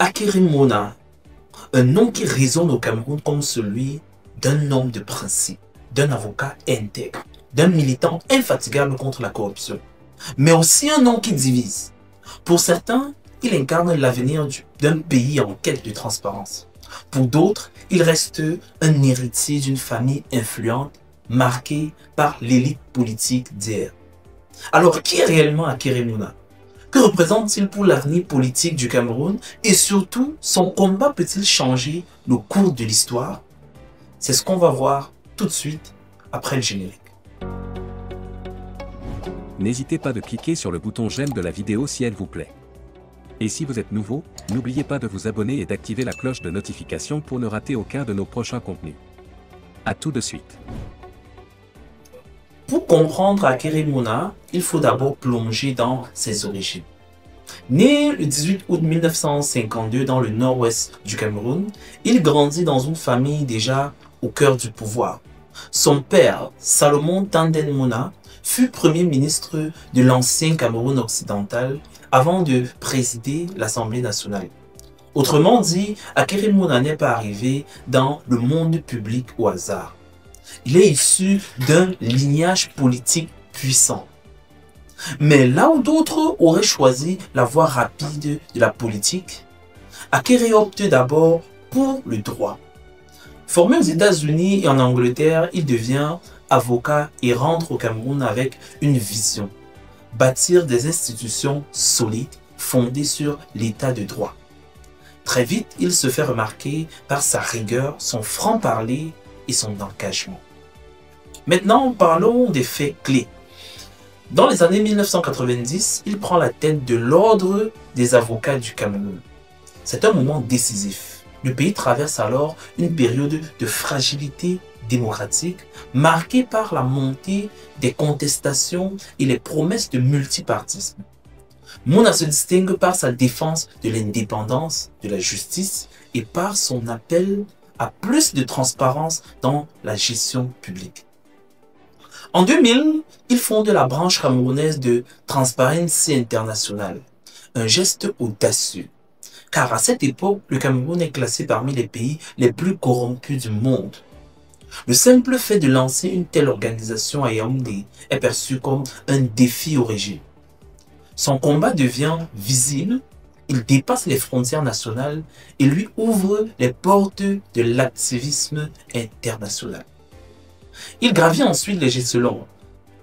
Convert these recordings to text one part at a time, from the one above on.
Akérémona, un nom qui résonne au Cameroun comme celui d'un homme de principe, d'un avocat intègre, d'un militant infatigable contre la corruption, mais aussi un nom qui divise. Pour certains, il incarne l'avenir d'un pays en quête de transparence. Pour d'autres, il reste un héritier d'une famille influente, marquée par l'élite politique d'hier. Alors, qui est réellement Akérémona? Que représente-t-il pour l'avenir politique du Cameroun? Et surtout, son combat peut-il changer le cours de l'histoire? C'est ce qu'on va voir tout de suite après le générique. N'hésitez pas de cliquer sur le bouton j'aime de la vidéo si elle vous plaît. Et si vous êtes nouveau, n'oubliez pas de vous abonner et d'activer la cloche de notification pour ne rater aucun de nos prochains contenus. À tout de suite. Pour comprendre Akérémona, il faut d'abord plonger dans ses origines. Né le 18 août 1952 dans le nord-ouest du Cameroun, il grandit dans une famille déjà au cœur du pouvoir. Son père, Salomon Tanden Mona, fut premier ministre de l'ancien Cameroun occidental avant de présider l'Assemblée nationale. Autrement dit, Akérémona n'est pas arrivé dans le monde public au hasard. Il est issu d'un lignage politique puissant. Mais là où d'autres auraient choisi la voie rapide de la politique, Akéré opte d'abord pour le droit. Formé aux États-Unis et en Angleterre, il devient avocat et rentre au Cameroun avec une vision: bâtir des institutions solides fondées sur l'état de droit. Très vite, il se fait remarquer par sa rigueur, son franc-parler et son engagement. Maintenant, parlons des faits clés. Dans les années 1990, il prend la tête de l'Ordre des avocats du Cameroun. C'est un moment décisif. Le pays traverse alors une période de fragilité démocratique marquée par la montée des contestations et les promesses de multipartisme. Mona se distingue par sa défense de l'indépendance de la justice et par son appel à plus de transparence dans la gestion publique. En 2000, il fonde la branche camerounaise de Transparency International, un geste audacieux, car à cette époque, le Cameroun est classé parmi les pays les plus corrompus du monde. Le simple fait de lancer une telle organisation à Yaoundé est perçu comme un défi au régime. Son combat devient visible, il dépasse les frontières nationales et lui ouvre les portes de l'activisme international. Il gravit ensuite les échelons: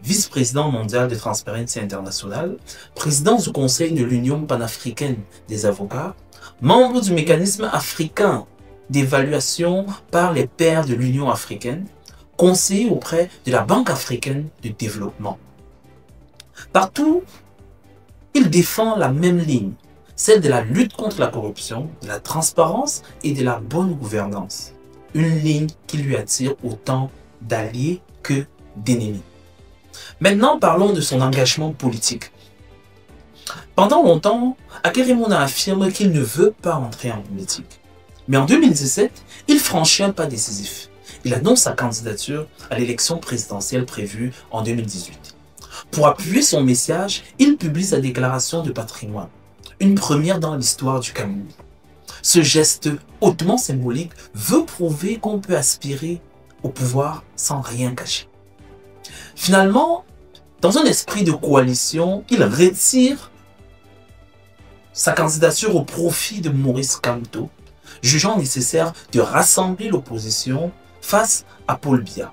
vice-président mondial de Transparency International, président du Conseil de l'Union panafricaine des avocats, membre du mécanisme africain d'évaluation par les pairs de l'Union africaine, conseiller auprès de la Banque africaine de développement. Partout, il défend la même ligne, celle de la lutte contre la corruption, de la transparence et de la bonne gouvernance. Une ligne qui lui attire autant d'alliés que d'ennemis. Maintenant, parlons de son engagement politique. Pendant longtemps, Akérémona affirme qu'il ne veut pas entrer en politique. Mais en 2017, il franchit un pas décisif. Il annonce sa candidature à l'élection présidentielle prévue en 2018. Pour appuyer son message, il publie sa déclaration de patrimoine, une première dans l'histoire du Cameroun. Ce geste hautement symbolique veut prouver qu'on peut aspirer au pouvoir sans rien cacher. Finalement, dans un esprit de coalition, il retire sa candidature au profit de Maurice Kamto, jugeant nécessaire de rassembler l'opposition face à Paul Biya.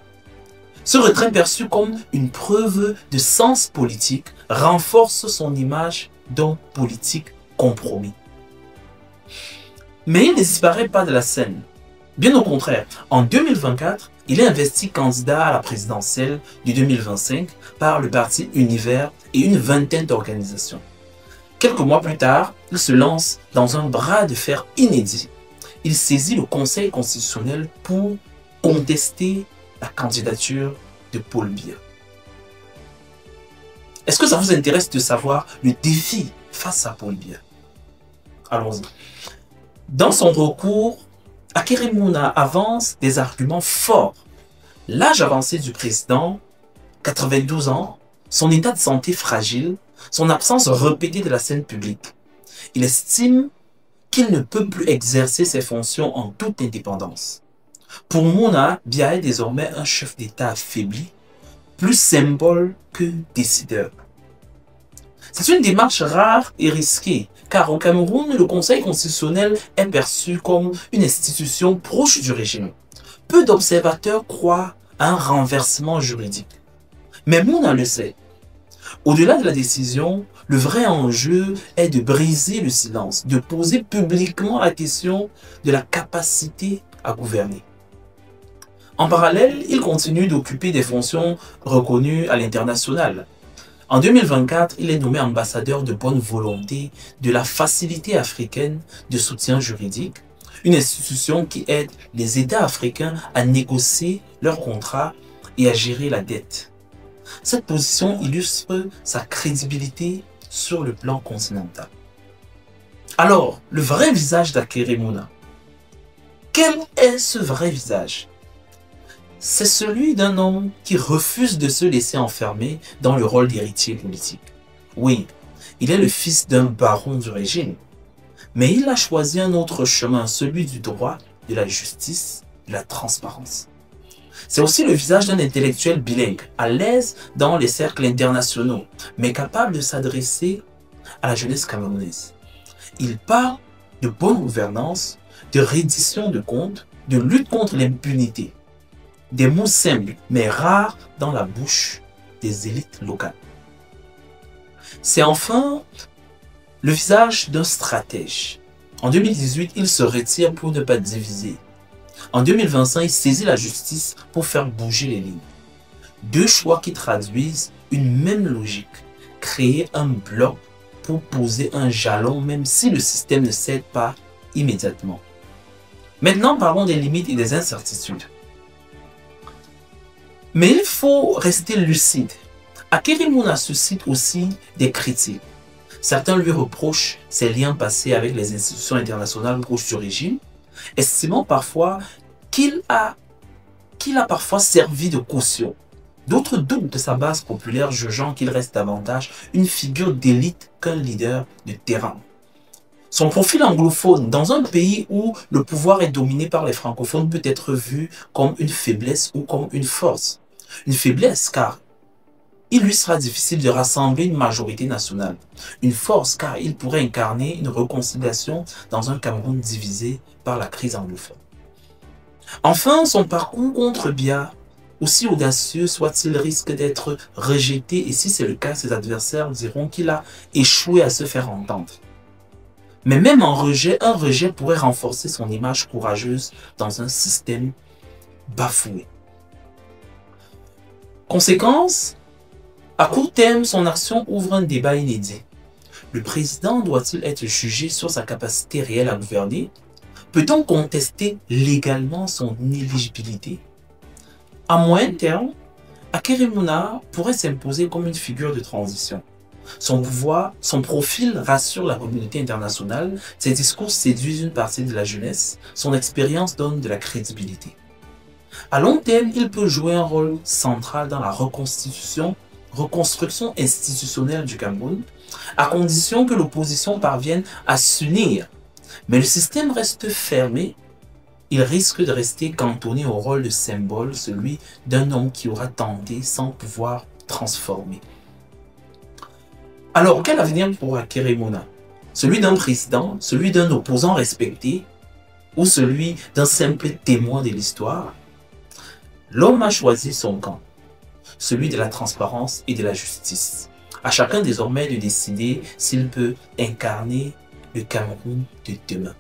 Ce retrait perçu comme une preuve de sens politique renforce son image d'un politique compromis. Mais il ne disparaît pas de la scène. Bien au contraire, en 2024, il est investi candidat à la présidentielle de 2025 par le parti Univers et une vingtaine d'organisations. Quelques mois plus tard, il se lance dans un bras de fer inédit. Il saisit le Conseil constitutionnel pour contester la candidature de Paul Biya. Est-ce que ça vous intéresse de savoir le défi face à Paul Biya? Allons-y. Dans son recours, Akérémona avance des arguments forts. L'âge avancé du président, 92 ans, son état de santé fragile, son absence répétée de la scène publique. Il estime qu'il ne peut plus exercer ses fonctions en toute indépendance. Pour Mouna, Biya est désormais un chef d'État affaibli, plus symbole que décideur. C'est une démarche rare et risquée, car au Cameroun, le Conseil constitutionnel est perçu comme une institution proche du régime. Peu d'observateurs croient à un renversement juridique. Mais Mouna le sait. Au-delà de la décision, le vrai enjeu est de briser le silence, de poser publiquement la question de la capacité à gouverner. En parallèle, il continue d'occuper des fonctions reconnues à l'international. En 2024, il est nommé ambassadeur de bonne volonté de la Facilité africaine de soutien juridique, une institution qui aide les États africains à négocier leurs contrats et à gérer la dette. Cette position illustre sa crédibilité sur le plan continental. Alors, le vrai visage d'Hakaire Mouna. Quel est ce vrai visage? C'est celui d'un homme qui refuse de se laisser enfermer dans le rôle d'héritier politique. Oui, il est le fils d'un baron du régime, mais il a choisi un autre chemin, celui du droit, de la justice, de la transparence. C'est aussi le visage d'un intellectuel bilingue, à l'aise dans les cercles internationaux, mais capable de s'adresser à la jeunesse camerounaise. Il parle de bonne gouvernance, de reddition de comptes, de lutte contre l'impunité. Des mots simples, mais rares dans la bouche des élites locales. C'est enfin le visage d'un stratège. En 2018, il se retire pour ne pas diviser. En 2025, il saisit la justice pour faire bouger les lignes. Deux choix qui traduisent une même logique. Créer un bloc pour poser un jalon même si le système ne cède pas immédiatement. Maintenant, parlons des limites et des incertitudes. Mais il faut rester lucide. Hakaire Mouna suscite aussi des critiques. Certains lui reprochent ses liens passés avec les institutions internationales proches du régime, estimant parfois qu'il a parfois servi de caution. D'autres doutent de sa base populaire, jugeant qu'il reste davantage une figure d'élite qu'un leader de terrain. Son profil anglophone, dans un pays où le pouvoir est dominé par les francophones, peut être vu comme une faiblesse ou comme une force. Une faiblesse car il lui sera difficile de rassembler une majorité nationale. Une force car il pourrait incarner une réconciliation dans un Cameroun divisé par la crise anglophone. Enfin, son parcours contre Biya, aussi audacieux soit-il, risque d'être rejeté et si c'est le cas, ses adversaires diront qu'il a échoué à se faire entendre. Mais même un rejet pourrait renforcer son image courageuse dans un système bafoué. Conséquence, à court terme, son action ouvre un débat inédit. Le président doit-il être jugé sur sa capacité réelle à gouverner? Peut-on contester légalement son éligibilité? À moyen terme, Hakaire Mouna pourrait s'imposer comme une figure de transition. Son pouvoir, son profil rassure la communauté internationale, ses discours séduisent une partie de la jeunesse, son expérience donne de la crédibilité. À long terme, il peut jouer un rôle central dans la reconstruction institutionnelle du Cameroun, à condition que l'opposition parvienne à s'unir. Mais le système reste fermé, il risque de rester cantonné au rôle de symbole, celui d'un homme qui aura tenté sans pouvoir transformer. Alors, quel avenir pour Hakaire Mouna? Celui d'un président, celui d'un opposant respecté, ou celui d'un simple témoin de l'histoire? L'homme a choisi son camp, celui de la transparence et de la justice. À chacun désormais de décider s'il peut incarner le Cameroun de demain.